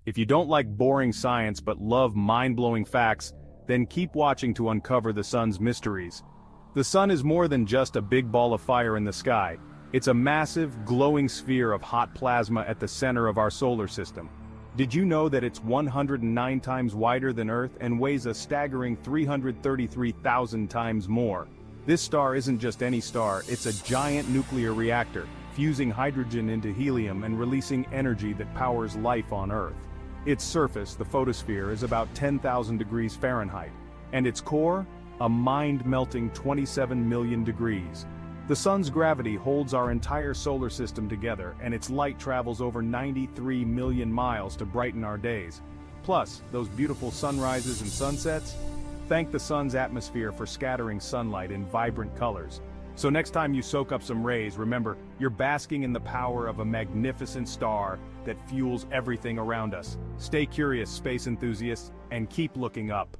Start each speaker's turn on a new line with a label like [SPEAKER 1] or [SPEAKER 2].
[SPEAKER 1] If you don't like boring science but love mind-blowing facts, then keep watching to uncover the sun's mysteries. The sun is more than just a big ball of fire in the sky. It's a massive, glowing sphere of hot plasma at the center of our solar system. Did you know that it's 109 times wider than Earth and weighs a staggering 333,000 times more? This star isn't just any star, it's a giant nuclear reactor, fusing hydrogen into helium and releasing energy that powers life on Earth. Its surface, the photosphere, is about 10,000 degrees Fahrenheit, and its core, a mind-melting 27 million degrees. The sun's gravity holds our entire solar system together, and its light travels over 93 million miles to brighten our days. Plus, those beautiful sunrises and sunsets? Thank the sun's atmosphere for scattering sunlight in vibrant colors. So next time you soak up some rays, remember, you're basking in the power of a magnificent star that fuels everything around us. Stay curious, space enthusiasts, and keep looking up.